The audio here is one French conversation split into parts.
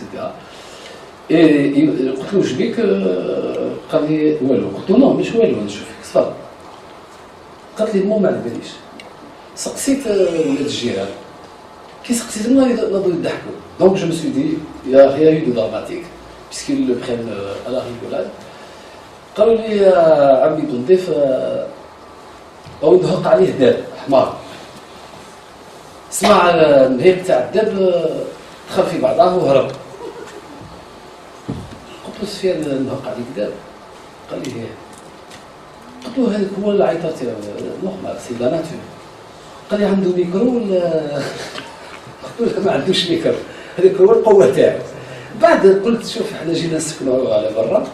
etc. Et قلت له واش بيك قال لي والو قلت له نو مش والو نشوف فيك صفر قالت لي مو ما على باليش سقسيت ولاد الجيران كي سقسيتهم ناضوا يضحكوا دونك جو مسوي دي يا ريا يو دو دراماتيك بيسكي لو برين على ريغولاد قالوا لي يا عمي بنضيف او نهق عليه داب حمار سمع النهيق تاع الداب دخل في بعضها وهرب قلت له سفيان نهق عليك داب قال لي هي قلت له هذاك هو اللي عيطتي نورمال سي لا ناتور قال لي عنده ميكرو ولا قلت له ما عندوش ميكرو هذاك هو القوه تاعو بعد قلت شوف احنا جينا نسكنوا على برا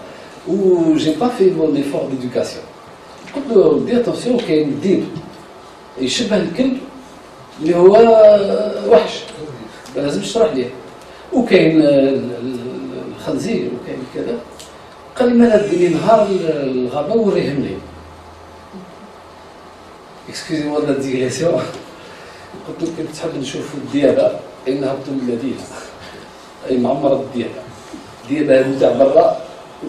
و جي با في مون ايفور ديدوكاسيون قلت له دي اتونسيون كاين ديب يشبه الكلب اللي هو وحش ما لازمش تروح ليه وكاين الخنزير وكاين كذا قال لي مالا ديني نهار الغابه وريهم لي اكسكوزي موا لا ديغريسيون قلت له كنت تحب نشوف الديابه انها بطل المدينه اي معمره الديابه هذو تاع برا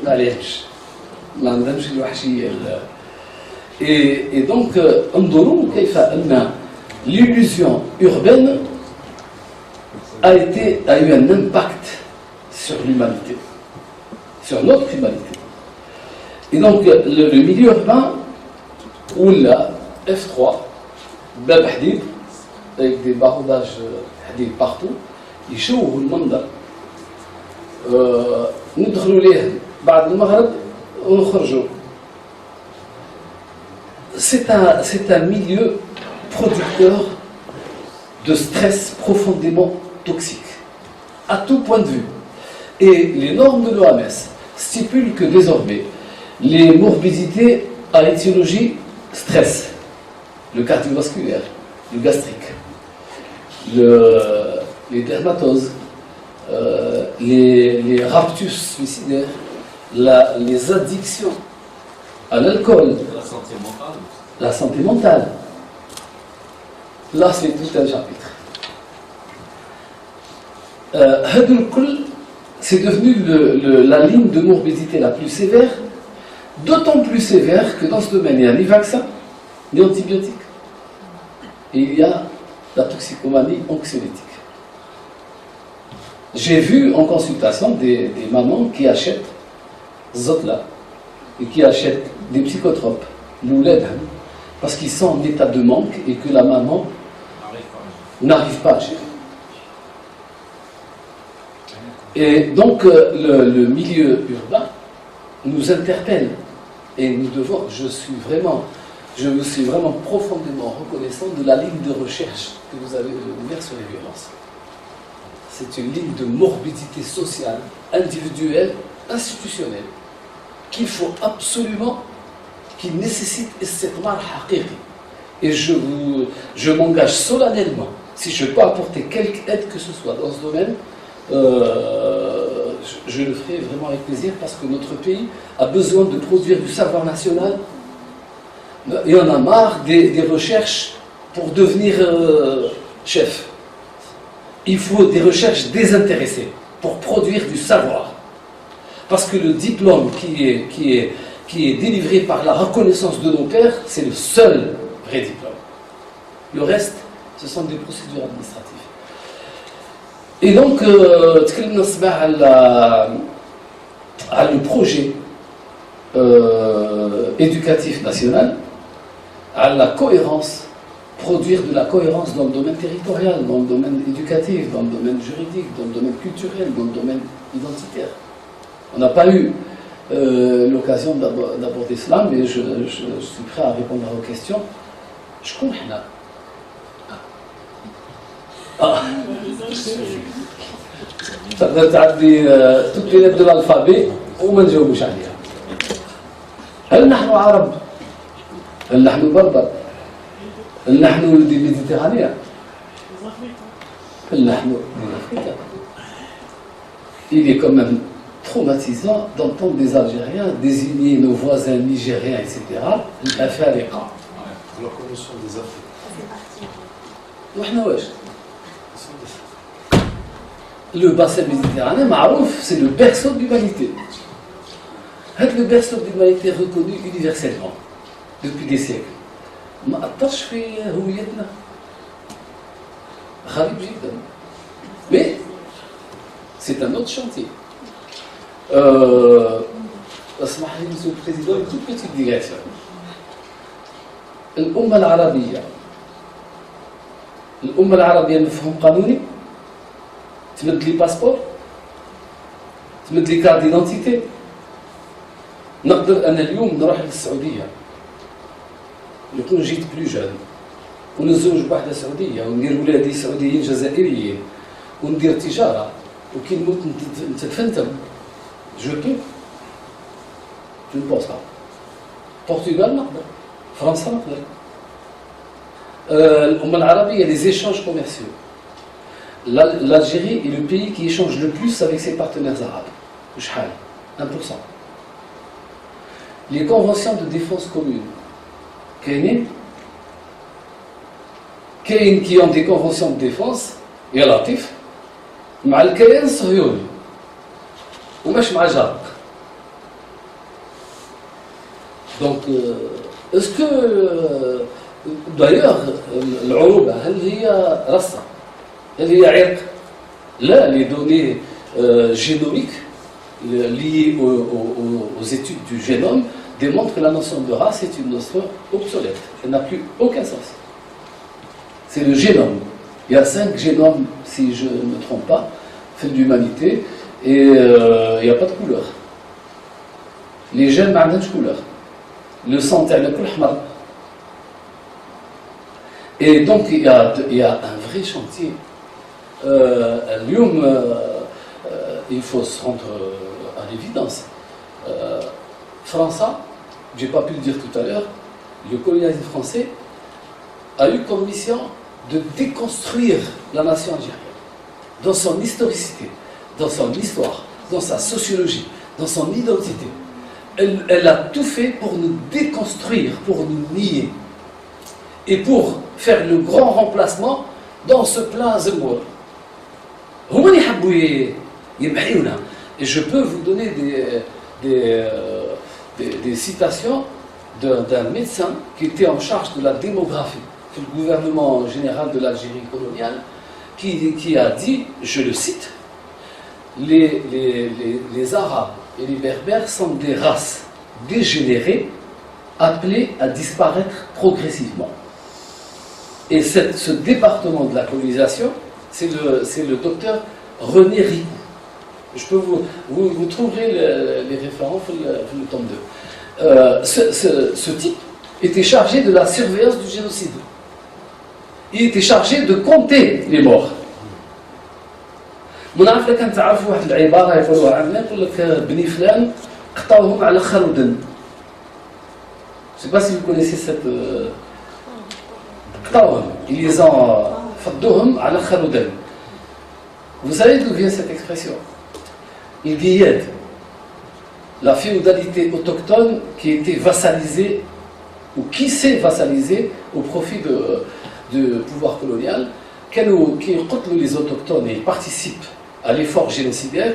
ما عليهمش ما عندهمش الوحشيه et donc انظروا كيف ان l'illusion urbaine a eu un impact sur l'humanité, sur notre humanité. Et donc le milieu urbain ou la F3, bab hadid, avec des baroudages hadid partout, يشوهوا المنظر. ندخلوا ليه بعد المغرب ونخرجوا. C'est un milieu producteur de stress profondément toxique, à tout point de vue. Et les normes de l'OMS stipulent que désormais, les morbidités à étiologie stress, le cardiovasculaire, le gastrique, les dermatoses, les raptus suicidaires, les addictions à l'alcool, la santé mentale. Là, c'est tout un chapitre. C'est devenu la ligne de morbidité la plus sévère, d'autant plus sévère que dans ce domaine, il n'y a ni vaccin, ni antibiotiques. Et il y a la toxicomanie anxiolytique. J'ai vu en consultation des mamans qui achètent Zotla et qui achètent des psychotropes, l'ouled, parce qu'ils sont en état de manque et que la maman n'arrive pas à gérer. Et donc le milieu urbain nous interpelle et nous devons, je me suis vraiment profondément reconnaissant de la ligne de recherche que vous avez ouverte sur les violences. C'est une ligne de morbidité sociale, individuelle, institutionnelle, qu'il faut absolument, qui nécessite استثمار حقيقي. Et je m'engage solennellement, si je peux apporter quelque aide que ce soit dans ce domaine, je le ferai vraiment avec plaisir parce que notre pays a besoin de produire du savoir national. Il y en a marre des recherches pour devenir chef. Il faut des recherches désintéressées pour produire du savoir. Parce que le diplôme qui est délivré par la reconnaissance de nos pairs, c'est le seul vrai diplôme. Le reste, ce sont des procédures administratives. Et donc, تكلمنا الصباح على le projet éducatif national, à la cohérence, produire de la cohérence dans le domaine territorial, dans le domaine éducatif, dans le domaine juridique, dans le domaine culturel, dans le domaine identitaire. On n'a pas eu l'occasion d'aborder cela, mais je suis prêt à répondre à vos questions. Je comprends. تقدر تعدي toutes les lettres de l'alphabet وما نجاوبوش عليها. هل نحن عرب؟ هل نحن بربر؟ هل نحن ولدي ميديتيرانيا؟ هل نحن من أفريقيا؟ Il est quand même traumatisant d'entendre des Algériens désigner nos voisins nigériens, etc. الأفارقة. La commission des Afriques. وإحنا واش؟ Le bassin méditerranéen, معروف, c'est le berceau de l'humanité. Le berceau de l'humanité reconnu universellement depuis des siècles. ما أثرش في هويتنا. غريب جدا. Mais c'est un autre chantier. اسمح لي monsieur le président, une toute petite digression. الأمة العربية مفهوم قانوني تمد لي باسبور تمد لي كارت ديدونتيتي نقدر أنا اليوم نروح للسعودية يكون جيت بلو جون ونتزوج بواحدة سعودية وندير ولادي سعوديين جزائريين وندير تجارة وكي نموت نتفنتم جو بونس با البرتغال نقدر فرنسا نقدر الأمة العربية les échanges commerciaux. L'Algérie est le pays qui échange le plus avec ses partenaires arabes. 1%. Les conventions de défense commune. كاين qui ont des conventions de défense يا لطيف مع الكيان الصهيوني ومش مع جارك. Donc est-ce que d'ailleurs العروبة هل هي رصة؟ هل هي عرق؟ لا, les données génomiques liées aux études du génome démontrent que la notion de race est une notion obsolète. Elle n'a plus aucun sens. C'est le génome. Il y a 5 génomes, si je ne me trompe pas, faits d'humanité, et il n'y a pas de couleur. Les gènes n'ont pas de couleur. Le sang est le Et donc il y a un vrai chantier. Il faut se rendre à l'évidence. France, je n'ai pas pu le dire tout à l'heure, le colonialisme français a eu comme mission de déconstruire la nation algérienne dans son historicité, dans son histoire, dans sa sociologie, dans son identité. Elle a tout fait pour nous déconstruire, pour nous nier et pour faire le grand remplacement dans ce plein Zemmour. Et je peux vous donner des citations d'un médecin qui était en charge de la démographie du gouvernement général de l'Algérie coloniale, qui a dit, je le cite, les Arabes et les Berbères sont des races dégénérées appelées à disparaître progressivement. Et ce département de la colonisation, c'est le docteur René Ricou. Je peux vous trouverez les références dans le tome 2. Ce type était chargé de la surveillance du génocide. Il était chargé de compter les morts. ما نعرف لك تعرفوا واحد العباره يقولوها عندنا يقول لك بني فلان قطعوهم على خرودن. Je sais pas si vous connaissez cette قطعوهم. Ils les ont فضوهم على خرودن. Vous savez d'où vient cette expression? Il guillette la féodalité autochtone qui était vassalisée ou qui s'est vassalisée au profit du pouvoir colonial. Qui les autochtones et participent à l'effort génocidaire,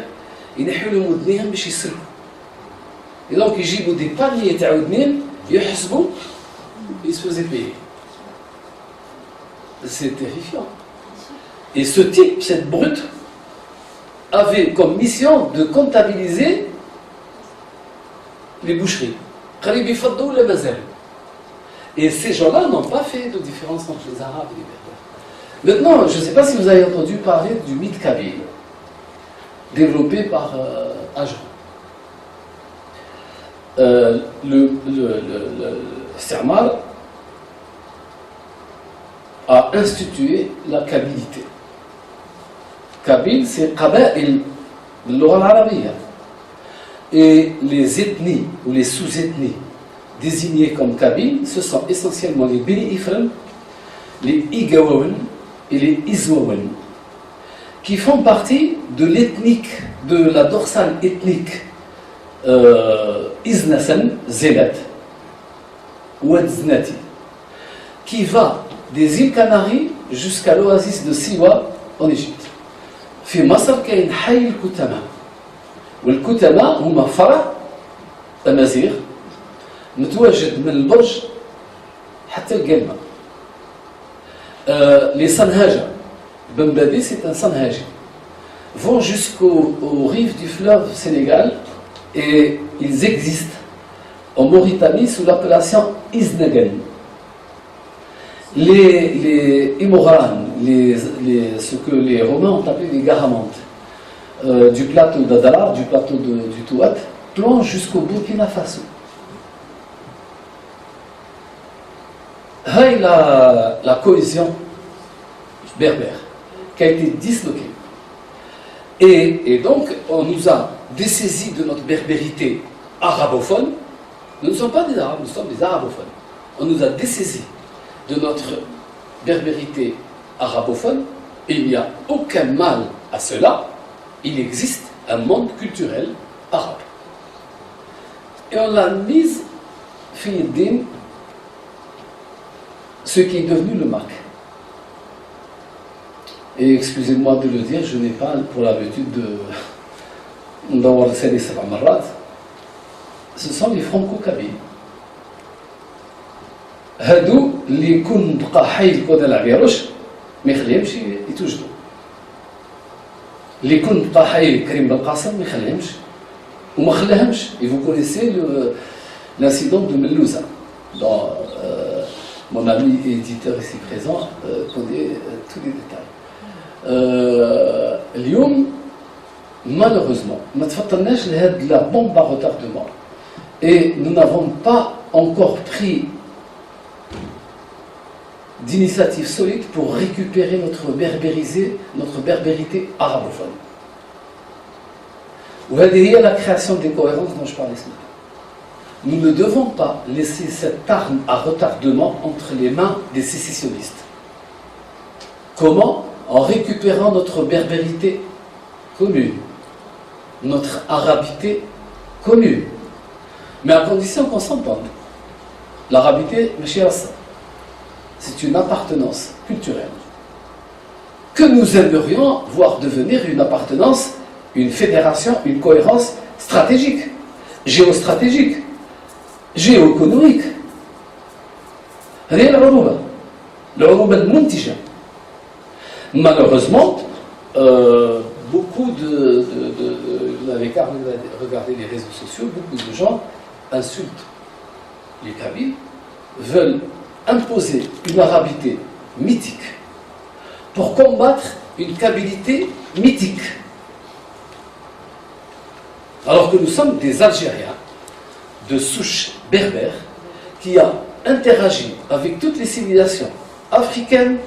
ils et donc ils jibent des paniers ils se faisaient payer. C'est terrifiant. Et ce type, cette brute, avait comme mission de comptabiliser les boucheries. Et ces gens-là n'ont pas fait de différence entre les Arabes et les Berbères. Maintenant, je ne sais pas si vous avez entendu parler du mythe kabyle, développé par Ajon. Le Sermal a institué la kabilité. Kabyle, c'est Qaba'il, de l'oral arabiya. Et les ethnies ou les sous-ethnies désignées comme Kabyles, ce sont essentiellement les Beni Ifrem, les Igawawen et les Izwawen, qui font partie de l'ethnique, de la dorsale ethnique Iznasen, Zelat, Ouadznati, qui va des îles Canaries jusqu'à l'oasis de Siwa en Égypte. في مصر كاين حي الكتمة، والكتمة هما فرع أمازيغ متواجد من البرج حتى القلمة. Les Sanhaja, Bambadi c'est un Sanhaji, vont jusqu'aux rives du fleuve Sénégal et ils existent en Mauritanie sous l'appellation Iznagan. Les Imoran, ce que les Romains ont appelé les Garamantes, du plateau d'Adala, du plateau du Touat, plongent jusqu'au Burkina Faso. Hay la cohésion berbère qui a été disloquée. Et donc, on nous a dessaisis de notre berbérité arabophone. Nous ne sommes pas des Arabes, nous sommes des arabophones. On nous a dessaisis de notre berbérité arabophone, et il n'y a aucun mal à cela. Il existe un monde culturel arabe. Et on l'a mise, Fiyeddin, ce qui est devenu le MAC. Et excusez-moi de le dire, je n'ai pas pour l'habitude d'avoir les Sabamarad. Ce sont les franco-kabyles. هادو اللي يكون بقى حي الكودا العبيروش ما يخليهمش يتوجدوا. اللي يكون بقى حي كريم بن قاسم ما يخليهمش وما خلاهمش. Et vous connaissez l'incident de Melouza. Mon ami éditeur ici présent connaît tous les détails. اليوم malheureusement ما تفطرناش لهاد la bombe à retardement et nous n'avons pas encore pris d'initiatives solides pour récupérer notre berbérité arabophone. وهذه هي la création des cohérences dont je parlais ce matin. Nous ne devons pas laisser cette arme à retardement entre les mains des sécessionnistes. Comment? En récupérant notre berbérité commune, notre arabité commune, mais à condition qu'on s'entende. L'arabité, c'est une appartenance culturelle que nous aimerions voir devenir une appartenance, une fédération, une cohérence stratégique, géostratégique, géoéconomique. Rien l'Arouba al-Muntija. Malheureusement, beaucoup vous n'avez qu'à regarder les réseaux sociaux, beaucoup de gens insultent les Kabyles, veulent imposer une arabité mythique pour combattre une kabilité mythique. Alors que nous sommes des Algériens de souche berbère qui a interagi avec toutes les civilisations africaines,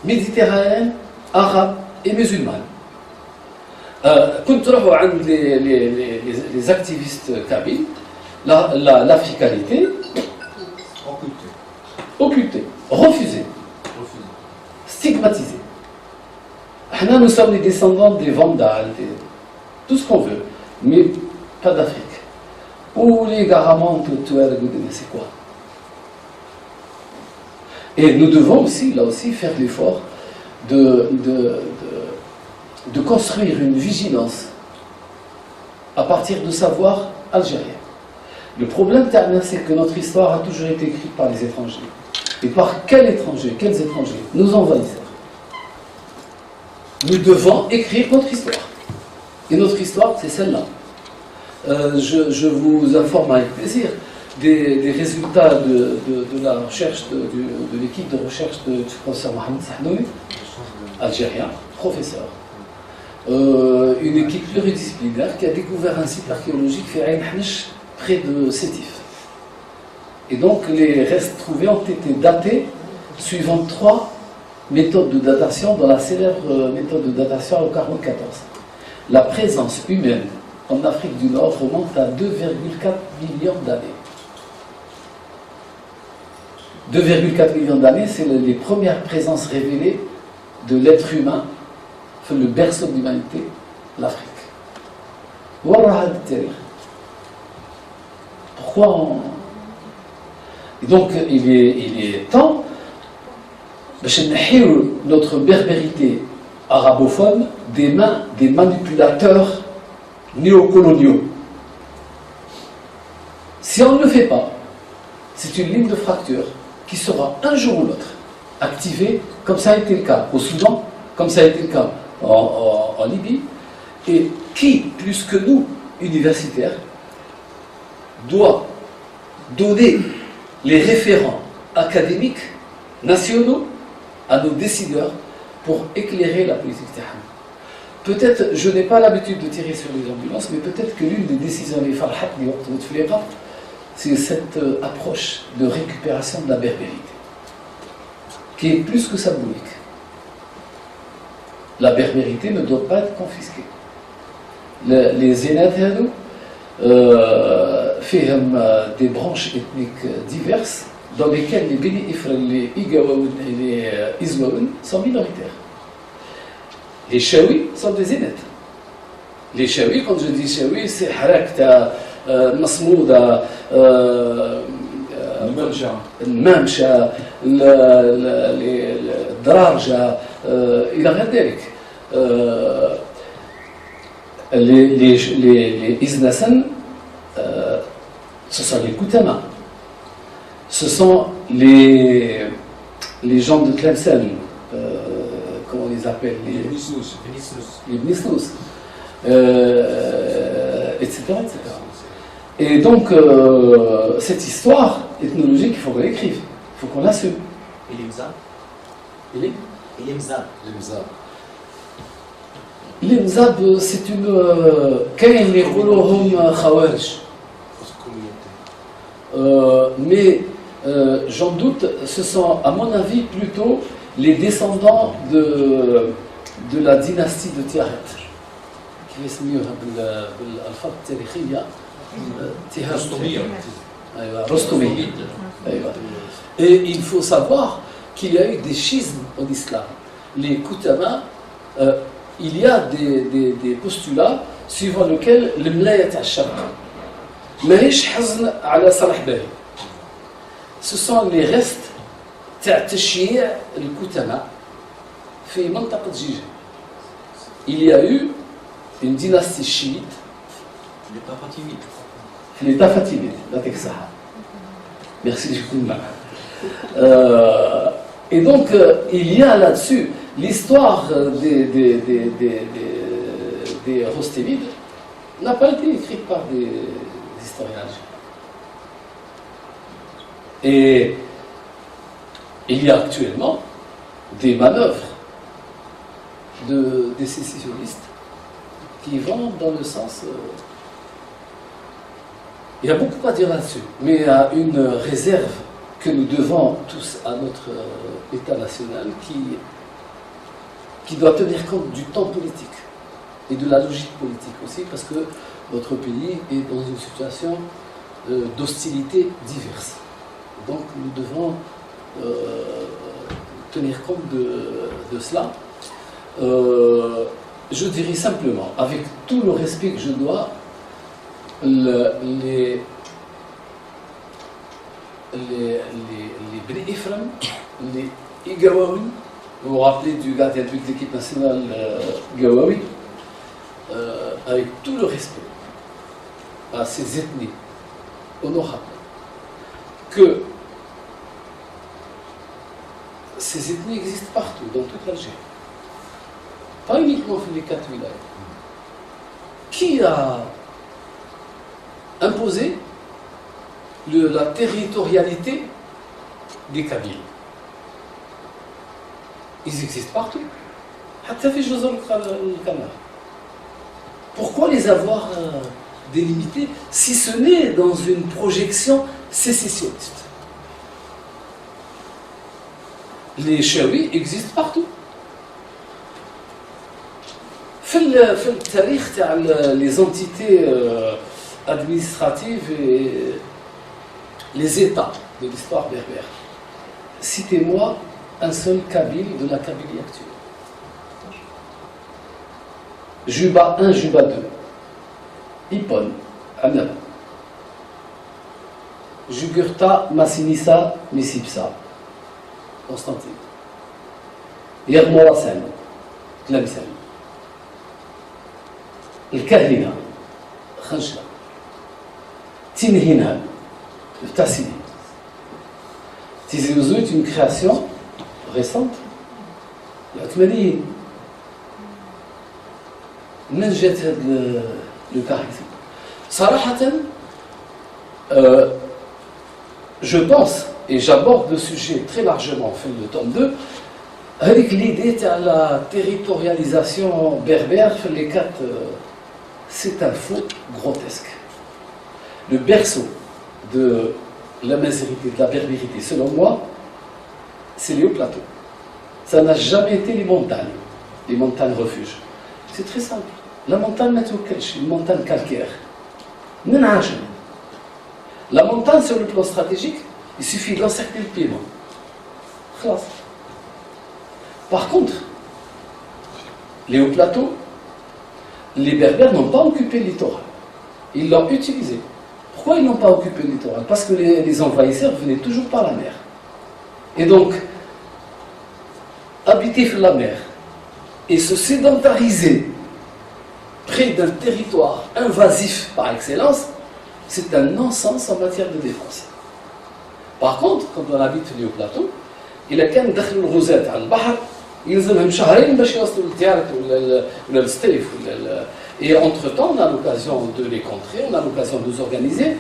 méditerranéennes, arabes et musulmanes. كنت روحوا عند les activistes kabyles, l'africanité occultée, refusée, stigmatisée. Nous sommes les descendants des Vandales, tout ce qu'on veut, mais pas d'Afrique. Ou les Garamantes, c'est quoi? Et nous devons aussi, là aussi, faire l'effort de construire une vigilance à partir de savoir algérien. Le problème, c'est que notre histoire a toujours été écrite par les étrangers. Et par quels étrangers? Quels étrangers? Nos envahisseurs. Nous devons écrire notre histoire. Et notre histoire, c'est celle-là. Je vous informe avec plaisir des résultats de la recherche de l'équipe de recherche du professeur Mohamed Sahnoui, algérien, professeur. Une équipe pluridisciplinaire qui a découvert un site archéologique fait Ain Hanish, près de Sétif. Et donc les restes trouvés ont été datés suivant 3 méthodes de datation dans la célèbre méthode de datation au carbone 14. La présence humaine en Afrique du Nord remonte à 2,4 millions d'années. 2,4 millions d'années, c'est les premières présences révélées de l'être humain, le berceau de l'humanité, l'Afrique. Pourquoi Et donc il est temps de notre berbérité arabophones des mains des manipulateurs néocoloniaux. Si on ne le fait pas, c'est une ligne de fracture qui sera un jour ou l'autre activée, comme ça a été le cas au Soudan, comme ça a été le cas en Libye. Et qui, plus que nous, universitaires, doit donner les référents académiques nationaux à nos décideurs pour éclairer la politique Tahan. Peut-être, je n'ai pas l'habitude de tirer sur les ambulances, mais peut-être que l'une des décisions des Farhat, c'est cette approche de récupération de la berbérité, qui est plus que symbolique. La berbérité ne doit pas être confisquée. Les zénats, فيهم des branches ethniques diverses dans lesquelles les Beni Ifra, les Igawaoun et les Izwaoun sont minoritaires. Les Chaouis sont des zénats. Les Chaouis, quand je dis Chaouis, c'est Harakta, Masmouda, الممشى الدراجة إلى غير ذلك. Les Iznasan, ce sont les Koutama, ce sont les gens de Tlemcen, comment on les appelle, les Bnisnous, etc., etc. Et donc, cette histoire ethnologique, il faut qu'on l'écrive, il faut qu'on l'assume. Et l'Imza? Et l'Imza? L'Imzab, c'est une. كاين اللي يقولوهم خوارج. Mais j'en doute, ce sont, à mon avis, plutôt les descendants de la dynastie de Tiaret. Qui يسميوها بالألفاظ التاريخية Rostomie. Et il faut savoir qu'il y a eu des schismes en islam. Les Koutama, il y a des postulats suivant lesquels le mlayat al-shab ماهيش حزن على صلاح باهي. Ce sont les restes تاع تشييع الكتمة في منطقة جيجة. Il y a eu une dynastie chiite, l'État fatimide, يعطيك الصحة. Merci beaucoup. Et donc, il y a là-dessus l'histoire des Rostémides n'a pas été écrite par des historiens. Et il y a actuellement des manœuvres des sécessionnistes qui vont dans le sens... il y a beaucoup à dire là-dessus, mais il y a une réserve que nous devons tous à notre État national qui doit tenir compte du temps politique et de la logique politique aussi, parce que notre pays est dans une situation d'hostilité diverse. Donc nous devons tenir compte de cela. Je dirais simplement, avec tout le respect que je dois, les Beni Ifram, les Igawawi, vous vous rappelez du gardien de but de l'équipe nationale Gawawi, avec tout le respect à ces ethnies honorables, que ces ethnies existent partout, dans toute l'Algérie, pas uniquement dans les 4 wilayas. Qui a imposé la territorialité des Kabyles? Ils existent partout. Pourquoi les avoir délimités si ce n'est dans une projection sécessionniste? Les Chaouis existent partout. Les entités administratives et les États de l'histoire berbère. Citez-moi un seul Kabyle de la Kabylie actuelle. Juba 1, Juba 2. Ipon, Amnab. Jugurta, Massinissa, Missipsa. Constantine. Yermorasen. تلامسة الكاهنة خنشلة تنهينها تاسيني Tizi Ouzou est une création récente. العثمانيين من جات هذا لو كاريزم صراحة je pense et j'aborde le sujet très largement في le tome 2 avec l'idée de la territorialisation berbère في les quatre c'est un faux grotesque. Le berceau de la mazérité, de la berbérité, selon moi, c'est les hauts plateaux. Ça n'a jamais été les montagnes refuges. C'est très simple. La montagne Matoukelch, une montagne calcaire. La montagne, sur le plan stratégique, il suffit d'encercler le Piémont. Par contre, les hauts plateaux, les Berbères n'ont pas occupé le littoral. Ils l'ont utilisé. Pourquoi ils n'ont pas occupé le littoral? Parce que les envahisseurs venaient toujours par la mer. Et donc, habiter sur la mer et se sédentariser près d'un territoire invasif par excellence, c'est un non-sens en matière de défense. Par contre, quand on habite sur les hauts plateaux, il a كان دخلوا الغزاة على البحر يلزمهم شهرين باش يوصلوا للتيارت ولا للسطيف Et entre-temps, on a l'occasion de les contrer, on a l'occasion de nous organiser.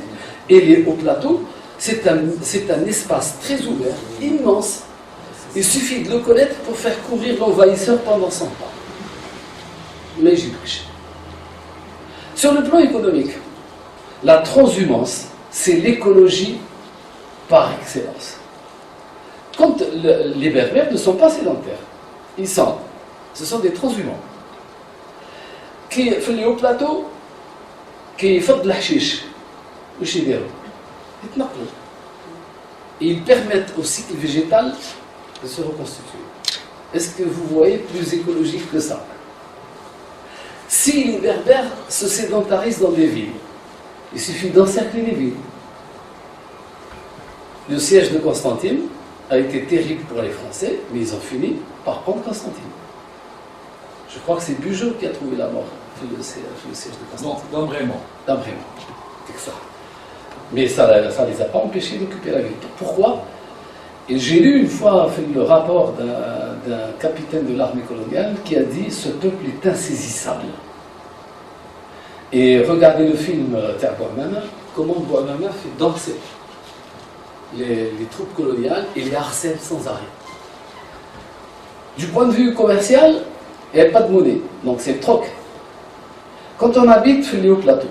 Et les hauts plateaux, c'est un espace très ouvert, immense. Il suffit de le connaître pour faire courir l'envahisseur pendant 100 ans. Mais j'y touche. Sur le plan économique, la transhumance, c'est l'écologie par excellence. Quand les Berbères ne sont pas sédentaires, ce sont des transhumants. Qui في les hauts plateaux كيفض الحشيش واش يديروا يتنقلوا et ils permettent au cycle végétal de se reconstituer. Est-ce que vous voyez plus écologique que ça? Si les Berbères se sédentarisent dans des villes, il suffit d'encercler les villes. Le siège de Constantine a été terrible pour les Français, mais ils ont fini par prendre Constantine. Je crois que c'est Bugeaud qui a trouvé la mort sur le siège de Constantine. Dans Brément. C'est ça. Mais ça ne les a pas empêchés d'occuper la ville. Pourquoi? Et j'ai lu une fois le rapport d'un capitaine de l'armée coloniale qui a dit « Ce peuple est insaisissable ». Et regardez le film Terre Bouamana, comment Bouamana fait danser les troupes coloniales et les harcèle sans arrêt. Du point de vue commercial, il n'y a pas de monnaie, donc c'est le troc. Quand on habite sur les hauts plateaux,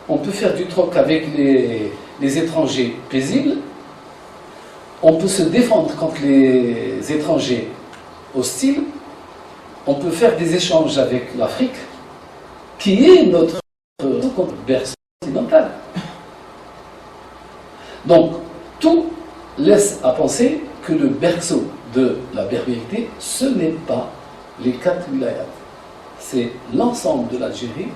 on peut faire du troc avec les étrangers paisibles, on peut se défendre contre les étrangers hostiles, on peut faire des échanges avec l'Afrique, qui est notre berceau occidental. Donc, tout laisse à penser que le berceau de la berbérité, ce n'est pas les 4 wilayats. C'est l'ensemble de l'Algérie.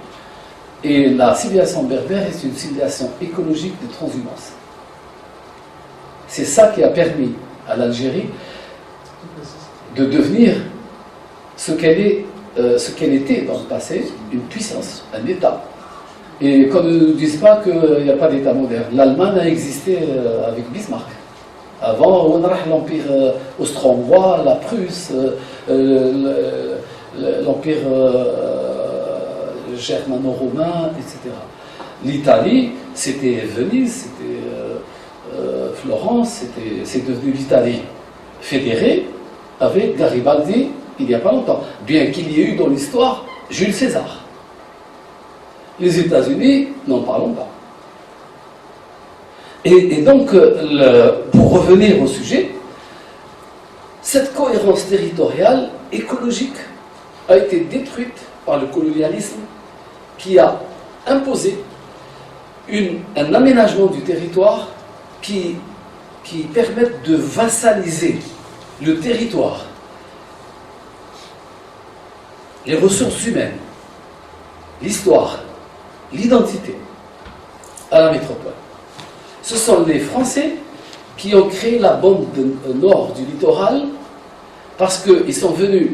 Et la civilisation berbère est une civilisation écologique de transhumance. C'est ça qui a permis à l'Algérie de devenir ce qu'elle était dans le passé, une puissance, un État. Et qu'on ne dise pas qu'il n'y a pas d'État moderne. L'Allemagne a existé avec Bismarck. Avant, on a l'Empire austro-hongrois, la Prusse, l'Empire germano-romain, etc. L'Italie, c'était Venise, c'était Florence, c'est devenu l'Italie fédérée avec Garibaldi il n'y a pas longtemps. Bien qu'il y ait eu dans l'histoire Jules César. Les États-Unis, n'en parlons pas. Et donc, pour revenir au sujet, cette cohérence territoriale, écologique, a été détruite par le colonialisme qui a imposé un aménagement du territoire qui permette de vassaliser le territoire, les ressources humaines, l'histoire, l'identité à la métropole. Ce sont les Français qui ont créé la bande nord du littoral parce qu'ils sont venus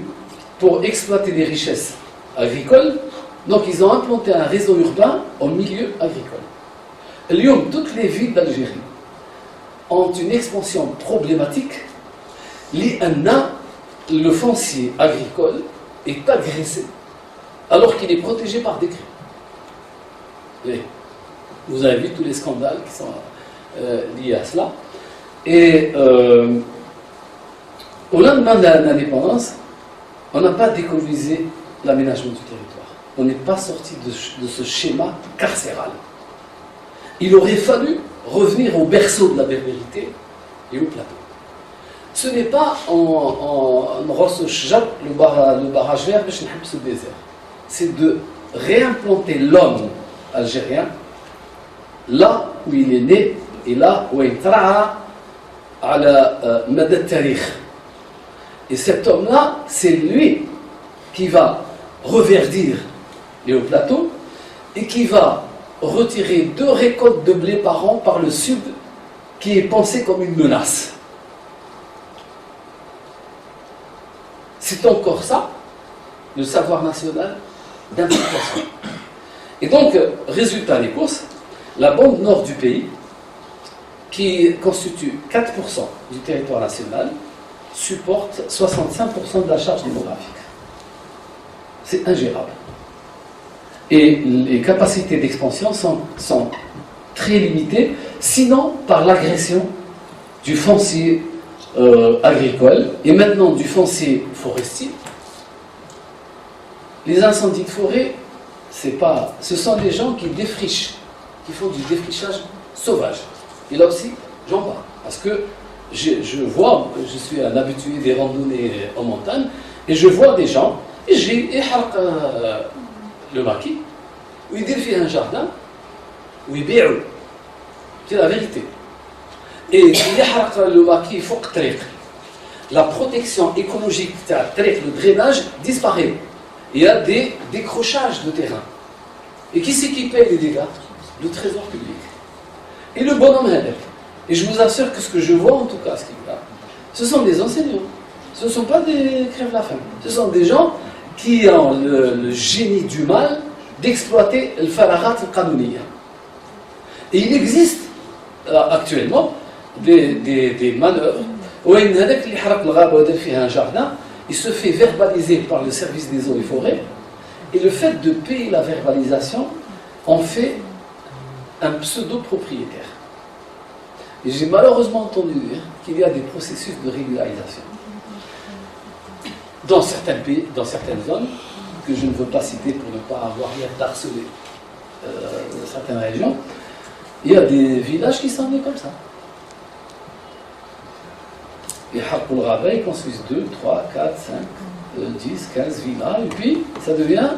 pour exploiter les richesses agricoles. Donc ils ont implanté un réseau urbain au milieu agricole. Lyon, toutes les villes d'Algérie ont une expansion problématique. Le foncier agricole est agressé alors qu'il est protégé par décret. Et vous avez vu tous les scandales qui sont liés à cela. Et au lendemain de l'indépendance, on n'a pas décolonisé l'aménagement du territoire. On n'est pas sorti de ce schéma carcéral. Il aurait fallu revenir au berceau de la berbérité et au plateau. Ce n'est pas en le barrage vert, mais ce désert. C'est de réimplanter l'homme algérien là où il est né et là où il travaille à la Mada Tarikh. Et cet homme-là, c'est lui qui va reverdir les hauts plateaux et qui va retirer 2 récoltes de blé par an par le sud qui est pensé comme une menace. C'est encore ça, le savoir national d'implication. Et donc, résultat des courses, la bande nord du pays, qui constitue 4% du territoire national, supporte 65% de la charge démographique. C'est ingérable. Et les capacités d'expansion sont très limitées, sinon par l'agression du foncier agricole et maintenant du foncier forestier. Les incendies de forêt, ce sont des gens qui défrichent, qui font du défrichage sauvage. Et là aussi, j'en parle. Parce que je suis un habitué des randonnées en montagne, et je vois des gens, et j'ai le maquis, où il défie un jardin, où il béou. C'est la vérité. Et le maquis, il faut que la protection écologique, le drainage disparaît. Il y a des décrochages de terrain. Et qui c'est qui paye les dégâts? Le trésor public. Et le bonhomme Hadef. Et je vous assure que ce que je vois, en tout cas, ce sont des enseignants. Ce ne sont pas des crèves-la-faim. Ce sont des gens qui ont le génie du mal d'exploiter le fararat al-qanouniya. Et il existe actuellement des manœuvres où un jardin, il se fait verbaliser par le service des eaux et forêts, et le fait de payer la verbalisation en fait un pseudo-propriétaire. Et j'ai malheureusement entendu dire qu'il y a des processus de régularisation. Dans certains pays, dans certaines zones, que je ne veux pas citer pour ne pas avoir l'air d'harceler certaines régions, il y a des villages qui sont nés comme ça. Les Harpoul Rabais construisent 2, 3, 4, 5, 10, 15 villas, et puis ça devient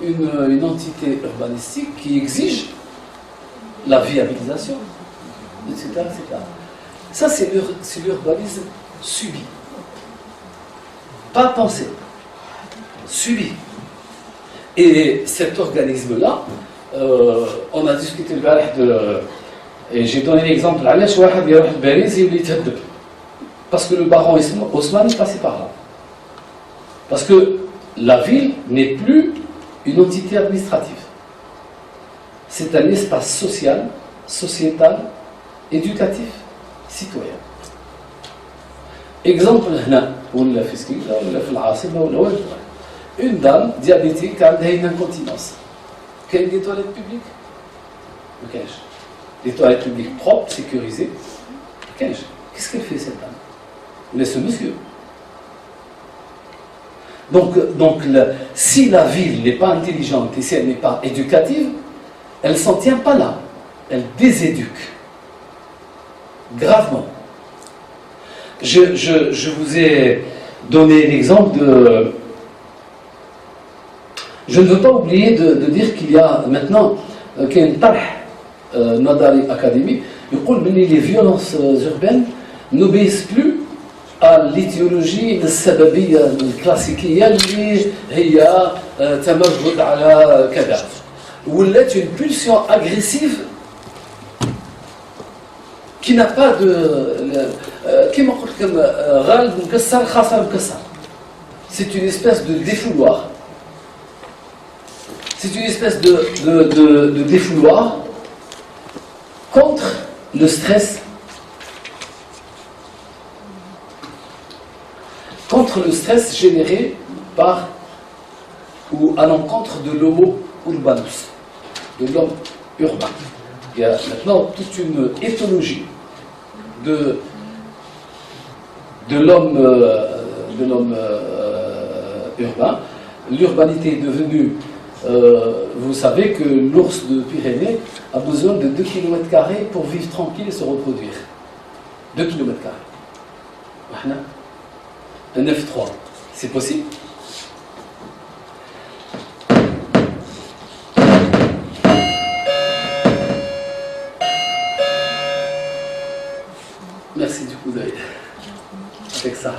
une entité urbanistique qui exige la viabilisation, etc. etc. Ça, c'est l'urbanisme subi. Pas pensé. Subi. Et cet organisme-là, on a discuté le barih et j'ai donné l'exemple, parce que le baron Haussmann est passé par là. Parce que la ville n'est plus une entité administrative. C'est un espace social, sociétal, éducatif, citoyen. Exemple, une dame diabétique a une incontinence. Quelles sont des toilettes publiques? Des toilettes publiques propres, sécurisées. Qu'est-ce qu'elle fait cette dame? Mais ce monsieur. Donc si la ville n'est pas intelligente et si elle n'est pas éducative, elle ne s'en tient pas là. Elle déséduque. Gravement. Je vous ai donné l'exemple de... Je ne veux pas oublier de dire qu'il y a maintenant qu'un tarh Nadari Academy, les violences urbaines n'obéissent plus à l'idéologie السببية الكلاسيكية اللي هي تمرد على كذا ولات une pulsion agressive qui n'a pas de كما قلت لكم غالب مكسر خاسر مكسر c'est une espèce de défouloir. C'est une espèce de défouloir contre le stress. Contre le stress généré par ou à l'encontre de l'homo urbanus, de l'homme urbain. Il y a maintenant toute une éthologie de l'homme urbain. L'urbanité est devenue, vous savez que l'ours de Pyrénées a besoin de 2 km² pour vivre tranquille et se reproduire. 2 km². Un F3, c'est possible? Merci du coup d'œil. Avec ça.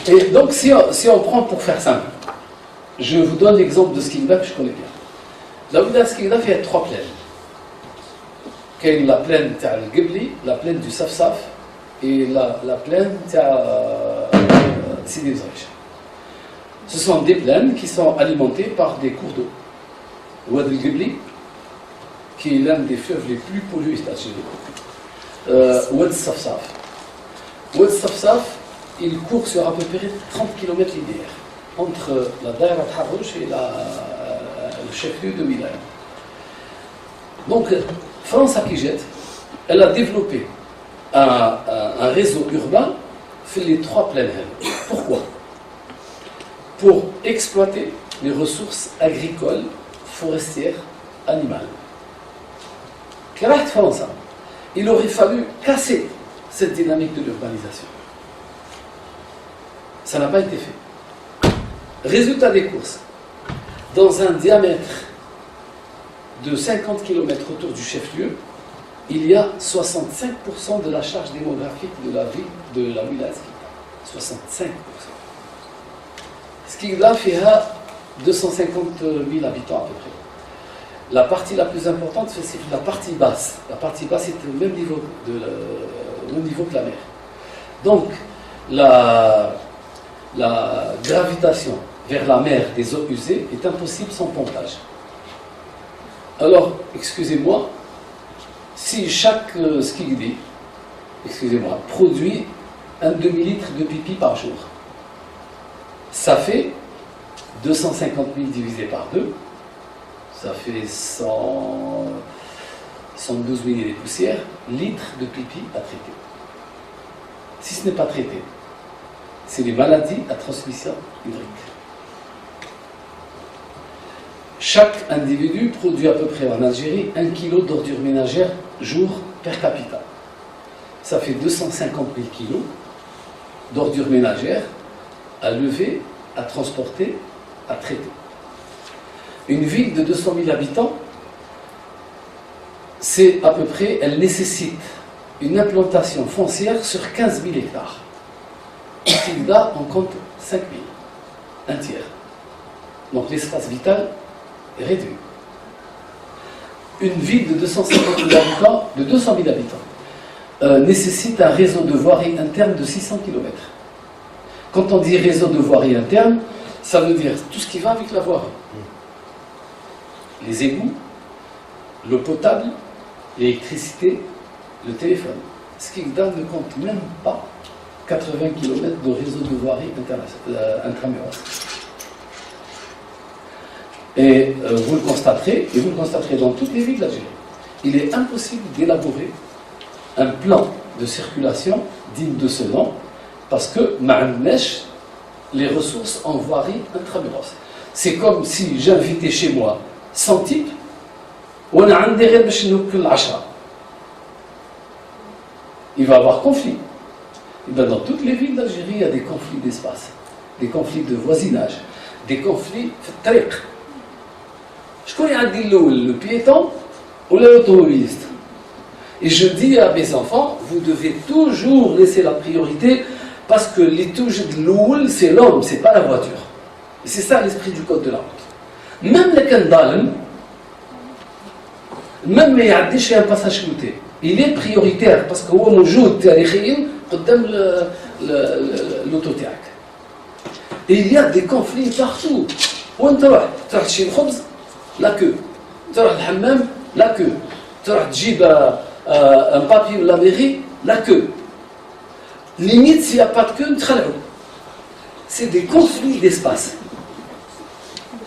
Et donc, si on prend pour faire simple, je vous donne l'exemple de Skikda que je connais bien. La Ouida Skikda, il y a 3 plaines. Il y a la plaine de Gibli, la plaine du Safsaf et la plaine de Sidi Mzrich. Ce sont des plaines qui sont alimentées par des cours d'eau. Ouad el-Gibli, qui est l'un des fleuves les plus pollués d'Algérie. Ouad el-Safsaf. Ouad el-Safsaf, il court sur à peu près 30 km linéaires entre la Daïra de Harrouch et le chef-lieu de Milano. Donc, France Akijet, elle a développé un réseau urbain fait les 3 plaines. Pourquoi? Pour exploiter les ressources agricoles, forestières, animales. France, il aurait fallu casser cette dynamique de l'urbanisation. Ça n'a pas été fait. Résultat des courses, dans un diamètre de 50 km autour du chef-lieu, il y a 65% de la charge démographique de la ville de la wilaya Skikda. 65%. Skikda fait 250 000 habitants à peu près. La partie la plus importante, c'est la partie basse. La partie basse est au même niveau que la mer. Donc, la gravitation vers la mer des eaux usées est impossible sans pompage. Alors, excusez-moi, si chaque Skikdi, produit un demi-litre de pipi par jour, ça fait 250 000 divisé par 2, ça fait 112 000 et des poussières, litres de pipi à traiter. Si ce n'est pas traité, c'est les maladies à transmission hydrique. Chaque individu produit à peu près en Algérie 1 kg d'ordures ménagères jour per capita. Ça fait 250 000 kg d'ordures ménagères à lever, à transporter, à traiter. Une ville de 200 000 habitants, c'est à peu près, elle nécessite une implantation foncière sur 15 000 hectares. Skikda en compte 5 000, un tiers. Donc l'espace vital est réduit. Une ville de 200 000 habitants nécessite un réseau de voirie interne de 600 km. Quand on dit réseau de voirie interne, ça veut dire tout ce qui va avec la voirie. Les égouts, l'eau potable, l'électricité, le téléphone. Skikda ne compte même pas 80 km de réseau de voirie intramuros. Et vous le constaterez dans toutes les villes d'Algérie. Il est impossible d'élaborer un plan de circulation digne de ce nom, parce que ma'amnesh les ressources en voirie intramuros. C'est comme si j'invitais chez moi 100 types, il va y avoir conflit. Et bien dans toutes les villes d'Algérie, il y a des conflits d'espace, des conflits de voisinage, des conflits de tariq. Je connais le piéton ou l'automobiliste. Et je dis à mes enfants, vous devez toujours laisser la priorité, parce que les touches de l'oul, c'est l'homme, c'est pas la voiture. Et c'est ça l'esprit du code de la route. Même les Kendalen, même mais il y a un passage clouté, il est prioritaire parce que هو موجود تاريخيا قدام l'auto-théâtre. Et il y a des conflits partout. Où tu vas chez le khobz, la queue. Tu vas au hammam, la queue. Tu vas تجيب un papier de la mairie, la queue. Limite, s'il n'y a pas de queue, c'est des conflits d'espace.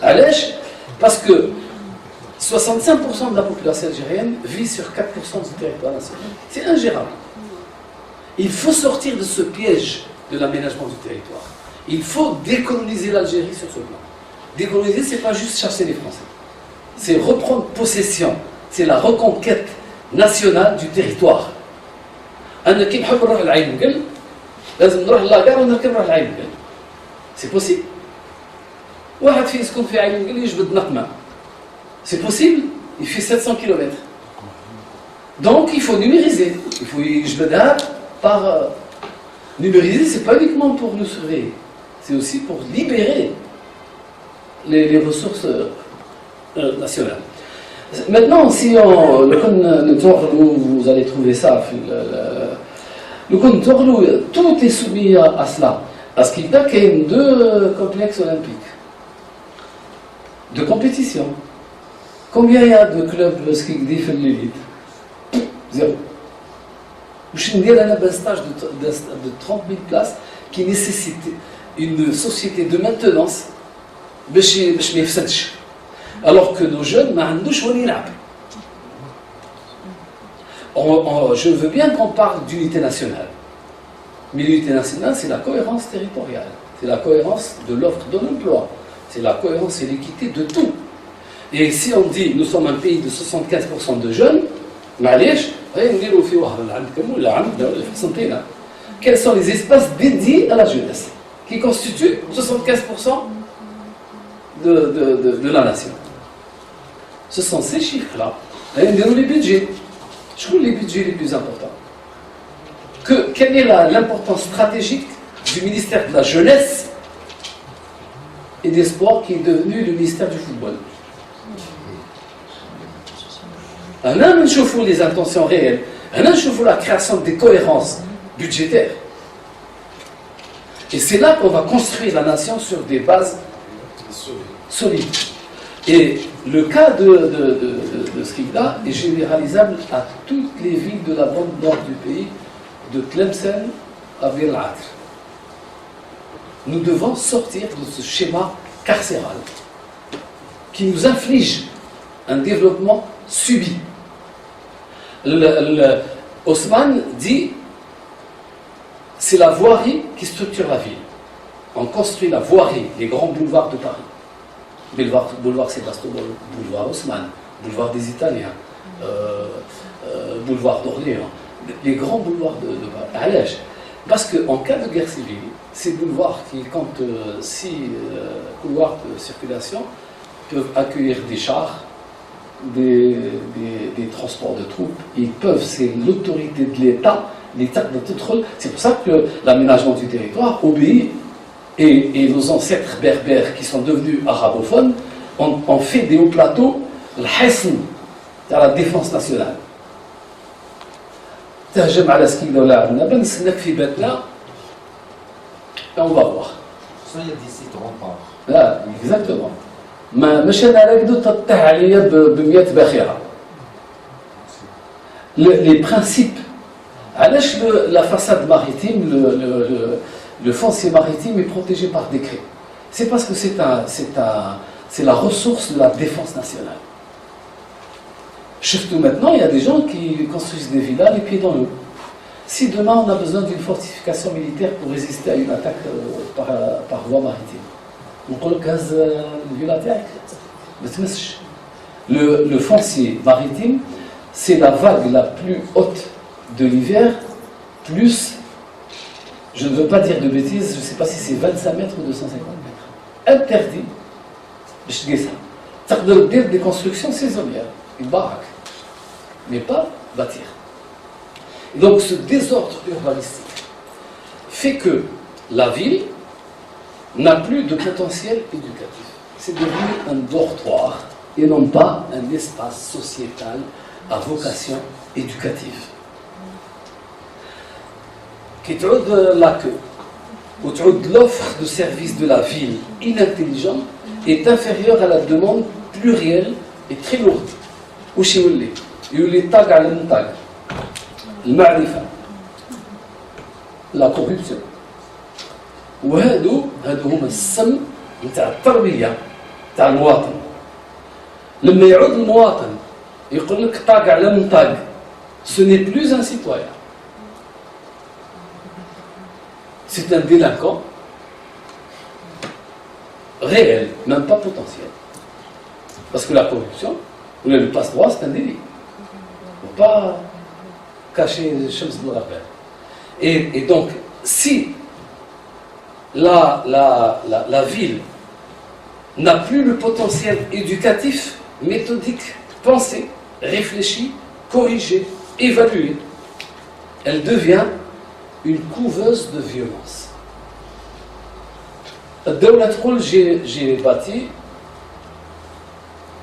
Allège, parce que 65% de la population algérienne vit sur 4% du territoire national. C'est ingérable. Il faut sortir de ce piège de l'aménagement du territoire. Il faut décoloniser l'Algérie sur ce plan. Décoloniser, ce n'est pas juste chasser les Français. C'est reprendre possession. C'est la reconquête nationale du territoire. C'est possible. C'est possible. Il fait 700 km. Donc il faut numériser. Il faut par numériser, ce n'est pas uniquement pour nous surveiller. C'est aussi pour libérer les ressources nationales. Maintenant, si vous allez trouver ça, tout est soumis à cela. Parce qu'il y a quand même 2 complexes olympiques de compétition. Combien il y a de clubs qui défient l'élite? 0. Je suis un stage de 30 000 places qui nécessite une société de maintenance alors que nos jeunes n'ont je veux bien qu'on parle d'unité nationale. Mais l'unité nationale, c'est la cohérence territoriale. C'est la cohérence de l'offre de l'emploi. C'est la cohérence et l'équité de tout. Et si on dit nous sommes un pays de 75% de jeunes, quels sont les espaces dédiés à la jeunesse qui constituent 75% de la nation? Ce sont ces chiffres-là. Les budgets. Je trouve les budgets les plus importants. Quelle est l'importance stratégique du ministère de la Jeunesse et des Sports qui est devenu le ministère du Football? On a les intentions réelles, on a la création des cohérences budgétaires. Et c'est là qu'on va construire la nation sur des bases solides. Et le cas de Skikda est généralisable à toutes les villes de la bande nord du pays, de Tlemcen à Bir al-Atr. Nous devons sortir de ce schéma carcéral qui nous inflige un développement subi. Haussmann dit c'est la voirie qui structure la ville. On construit la voirie, les grands boulevards de Paris. Boulevard Sébastopol, boulevard Haussmann, boulevard des Italiens, boulevard d'Orléans, les grands boulevards de Paris. Parce qu'en cas de guerre civile, ces boulevards qui comptent 6 couloirs de circulation peuvent accueillir des chars, des transports de troupes. Ils peuvent, c'est l'autorité de l'État, l'État de tout rôle. C'est pour ça que l'aménagement du territoire obéit. Et nos ancêtres berbères qui sont devenus arabophones ont fait des hauts plateaux, l'hasn, la défense nationale. تهجم على سكينة ولا عندنا بنسنك في بيتنا on va voir. Ça, il y a des sites remparts. لا exactement. مش انا راكدو تطيح عليا ب100 باخره. Les principes. علاش la façade maritime, le foncier maritime est protégé par décret? C'est parce que c'est la ressource de la défense nationale. Surtout maintenant, il y a des gens qui construisent des villas les pieds dans l'eau. Si demain on a besoin d'une fortification militaire pour résister à une attaque par voie maritime, on peut le foncier maritime, c'est la vague la plus haute de l'hiver, plus, je ne veux pas dire de bêtises, je ne sais pas si c'est 25 mètres ou 250 mètres. Interdit, je dis ça. C'est dire des constructions saisonnières, une baraque, mais pas bâtir. Et donc ce désordre urbanistique fait que la ville n'a plus de potentiel éducatif. C'est devenu un dortoir et non pas un espace sociétal à vocation éducative. Qui trouve la queue. l'offre de service de la ville inintelligente est inférieure à la demande plurielle et très lourde. واش يولي طاق على النطاق المعرفة لا كوربسيون وهادو هما السم نتاع التربية تاع المواطن لما يعود المواطن يقول لك طاق على النطاق ce n'est plus un citoyen c'est un délinquant réel, même pas potentiel. Parce que la corruption, ou le passe-droit, c'est un délit. Il ne faut pas cacher les choses de rappel. Et donc, si la ville n'a plus le potentiel éducatif, méthodique, pensé, réfléchi, corrigé, évalué, elle devient une couveuse de violence. J'ai bâti,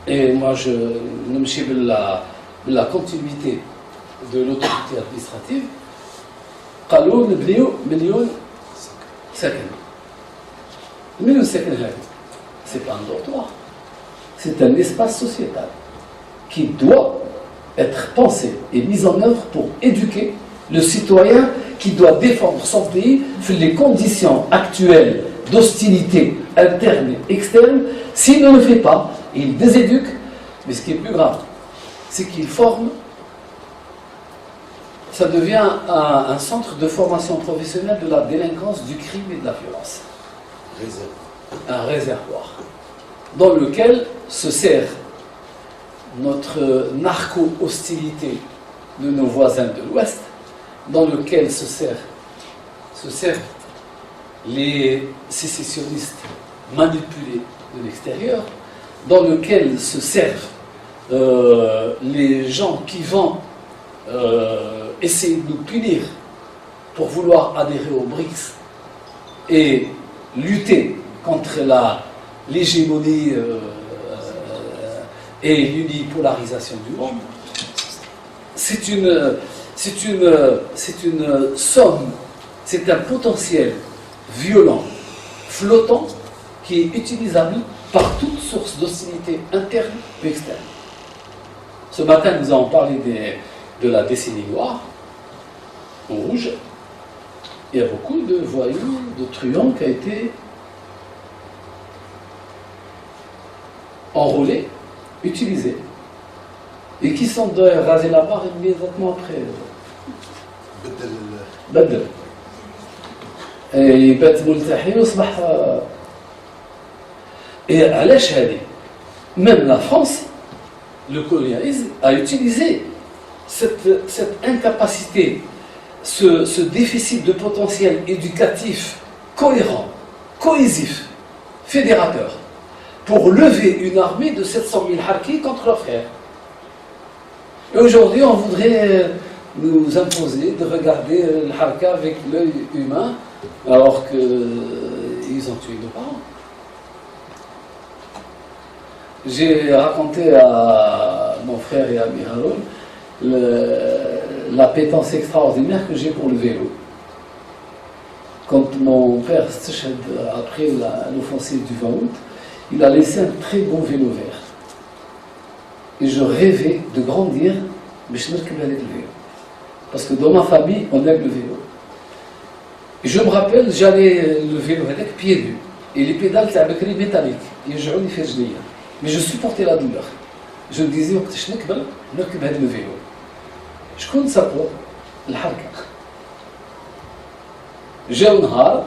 et moi je me suis la continuité de l'autorité administrative. قالوا نبنيو مليون سكن. مليون سكن هذا c'est pas un dortoir, c'est un espace sociétal qui doit être pensé et mis en œuvre pour éduquer le citoyen qui doit défendre son pays sur les conditions actuelles d'hostilité interne et externe. S'il ne le fait pas, il déséduque, mais ce qui est plus grave, c'est qu'il forme, ça devient un centre de formation professionnelle de la délinquance, du crime et de la violence. Un réservoir dans lequel se sert notre narco-hostilité de nos voisins de l'Ouest, dans lequel se servent les sécessionnistes manipulés de l'extérieur, dans lequel se servent les gens qui vont essayer de nous punir pour vouloir adhérer aux BRICS et lutter contre l'hégémonie et l'unipolarisation du monde. C'est une somme, c'est un potentiel violent, flottant, qui est utilisable par toute source d'hostilité interne ou externe. Ce matin, nous avons parlé de la décennie noire, au rouge. Il y a beaucoup de voyous, de truands qui ont été enrôlés, utilisés, et qui sont rasés la barre immédiatement après. بدل يبات ملتحي ويصبح. Et علاش هذه؟ Même la France, le colonialisme, a utilisé cette incapacité, ce déficit de potentiel éducatif cohérent, cohésif, fédérateur, pour lever une armée de 700 000 harkis contre leurs frères. Et aujourd'hui, on voudrait nous imposer de regarder le harka avec l'œil humain, alors qu'ils ont tué nos parents. J'ai raconté à mon frère et à Miharoun l'appétence extraordinaire que j'ai pour le vélo. Quand mon père, après l'offensive du 20 août, il a laissé un très beau vélo vert. Et je rêvais de grandir, mais je ne recule avec le vélo. Parce que dans ma famille, on aime le vélo. Et je me rappelle, j'allais le vélo avec pieds nus. Et les pédales étaient métalliques. Et je roulais fait gelé. Mais je supportais la douleur. Je me disais, je ne recule avec le vélo. Je connais ça pour le harka. J'ai un nahar,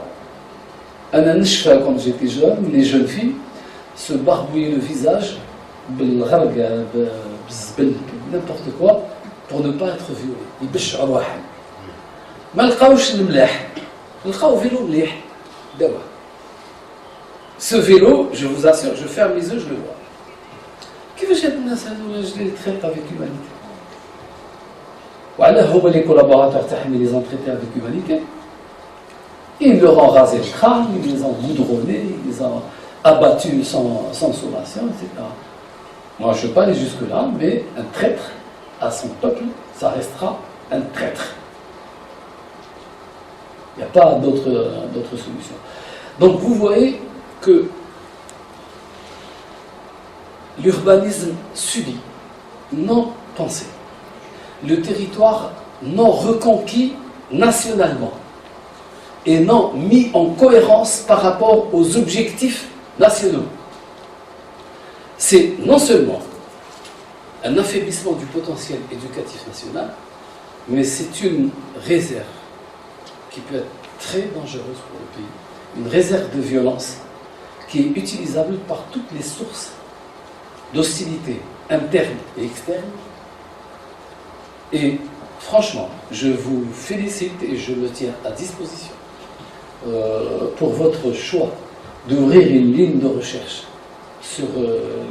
quand j'étais jeune, les jeunes filles se barbouillaient le visage, n'importe quoi, pour ne pas être violées. Ils bêchent رواحهم. ما لقاوش الملاح. لقاو vélo مليح. دوا. Ce vélo, je vous assure, je ferme les yeux, je le vois. كيفاش هاد الناس هادو je les traite avec humanité. وعلاه هما les collaborateurs تاعهم ils les ont traités avec humanité. Ils leur ont rasé le crâne, ils les ont goudronnés, ils les ont abattus sans sommation, etc. Moi, je ne vais pas aller jusque-là, mais un traître à son peuple, ça restera un traître. Il n'y a pas d'autre solution. Donc vous voyez que l'urbanisme subit, non pensé, le territoire non reconquis nationalement et non mis en cohérence par rapport aux objectifs nationaux. C'est non seulement un affaiblissement du potentiel éducatif national, mais c'est une réserve qui peut être très dangereuse pour le pays, une réserve de violence qui est utilisable par toutes les sources d'hostilité interne et externe. Et franchement, je vous félicite et je me tiens à disposition pour votre choix d'ouvrir une ligne de recherche sur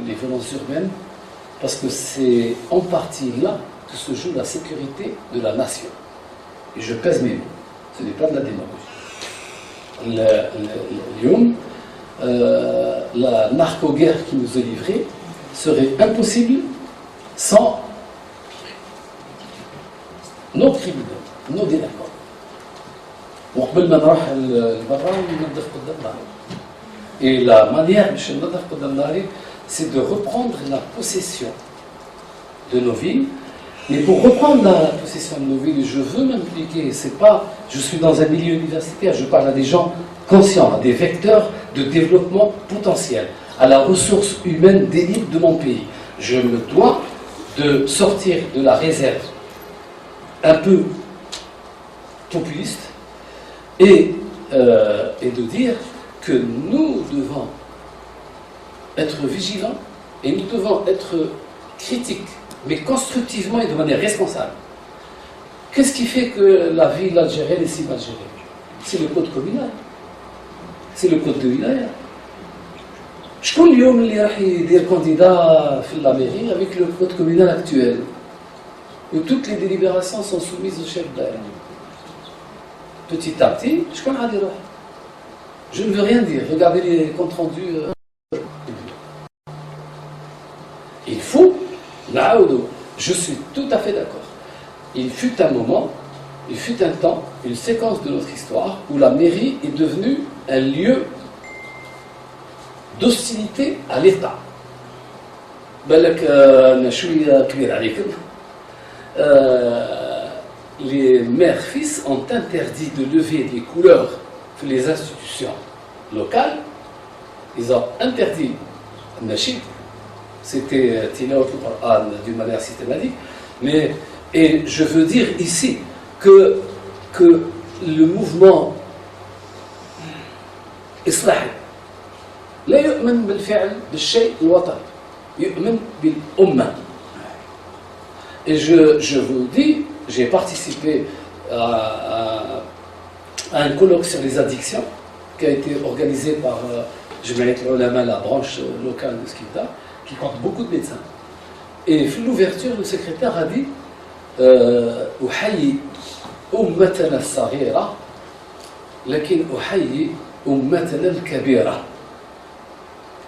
les violences urbaines, parce que c'est en partie là que se joue la sécurité de la nation. Et je pèse mes mots, ce n'est pas de la démagogie. La narco-guerre qui nous est livrée serait impossible sans nos criminels, nos délinquants. وقبل ما نروح لبرا ننظف قدام داري. Et la manière باش ننظف قدام داري, c'est de reprendre la possession de nos villes. Mais pour reprendre la possession de nos villes, je veux m'impliquer. C'est pas, je suis dans un milieu universitaire, je parle à des gens conscients, à des vecteurs de développement potentiel, à la ressource humaine d'élite de mon pays. Je me dois de sortir de la réserve un peu populiste et de dire que nous devons être vigilants et nous devons être critiques, mais constructivement et de manière responsable. Qu'est-ce qui fait que la ville algérienne est si mal gérée? C'est le code communal. C'est le code de wilaya. شكون اليوم اللي راح يدير candidat في la mairie avec le code communal actuel où toutes les délibérations sont soumises au chef d'aile? Petit à petit, شكون غادي يروح? Je ne veux rien dire. Regardez les comptes rendus. Il faut, je suis tout à fait d'accord. Il fut un moment, il fut un temps, une séquence de notre histoire où la mairie est devenue un lieu d'hostilité à l'État. Les maires-fils ont interdit de lever des couleurs sur les institutions locales. Ils ont interdit le nashid, c'était tilawat al-Qur'an d'une manière systématique, mais et je veux dire ici que le mouvement islahi لا يؤمن بالفعل بالشيء الوطني يؤمن بالأمة. Et je vous dis, j'ai participé à un colloque sur les addictions qui a été organisé par Jemaïat al-Ulama, la branche locale de Skita, qui compte beaucoup de médecins. Et l'ouverture, le secrétaire a dit أحيي أمتنا الصغيرة لكن أحيي أمتنا الكبيرة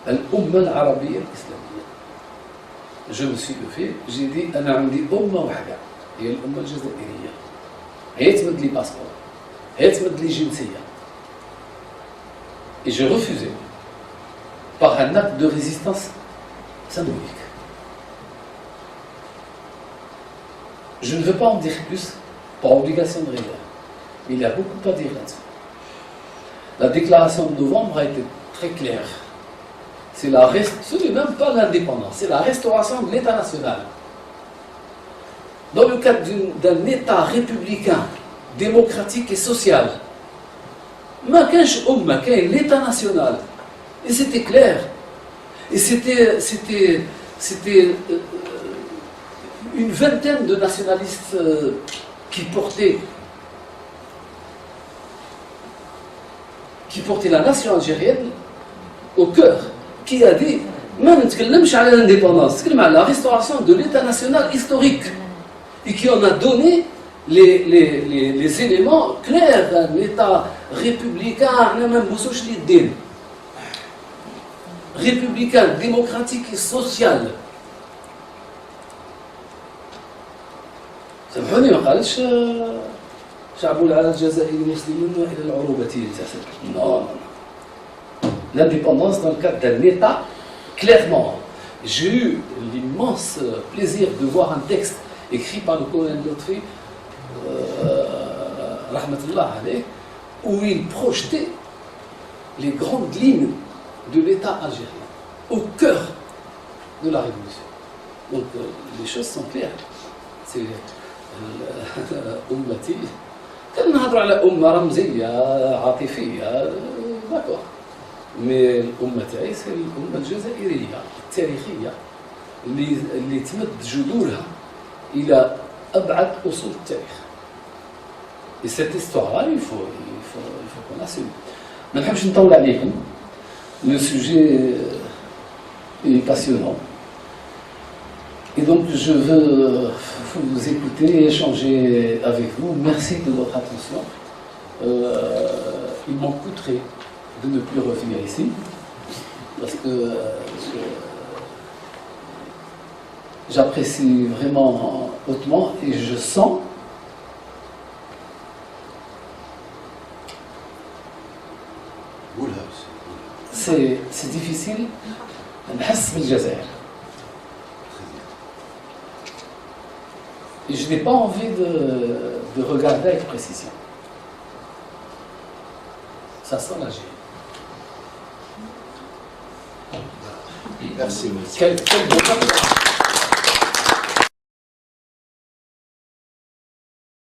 الأمة العربية الإسلامية. Je me suis levé, j'ai dit أنا عندي أمة واحدة هي الأمة الجزائرية. هي تمد لي باسبور، هي تمد لي جنسية. Et j'ai refusé par un acte de résistance symbolique. Je ne veux pas en dire plus par obligation de rigueur, mais il y a beaucoup à dire là-dessus. La déclaration de novembre a été très claire. Ce n'est même pas l'indépendance, c'est la restauration de l'État national. Dans le cadre d'un État républicain, démocratique et social, l'État national. Et c'était clair. Et c'était une vingtaine de nationalistes qui portaient la nation algérienne au cœur, qui a dit ما نتكلمش على l'indépendance, نتكلم على la restauration de l'État national historique, et qui en a donné les éléments clairs d'un État républicain, républicain, démocratique et social. سامحوني ما قالش شعب الجزائري مسلم إلى العروبة ينتسب. Non. L'indépendance dans le cadre d'un État, clairement. J'ai eu l'immense plaisir de voir un texte écrit par le colonel Lotfi, rahmatullah alayh, où il projetait les grandes lignes de l'État algérien, au cœur de la révolution. Donc les choses sont claires. C'est أمتي كنهضروا على أمة رمزية عاطفية d'accord. مي الأمة تاعي سي الأمة الجزائرية التاريخية اللي تمد جذورها إلى أبعد أصول التاريخ. Et cette histoire-là, il faut qu'on assume. ما نحبش نطول عليكم. Le sujet est passionnant. Et donc, je veux vous écouter et échanger avec vous. Merci de votre attention. Il m'en coûterait de ne plus revenir ici, parce que j'apprécie vraiment hautement et je sens c'est difficile. نحس بالجزائر. Et je n'ai pas envie de regarder avec précision. Ça sent l'Algérie. Merci. Quel beau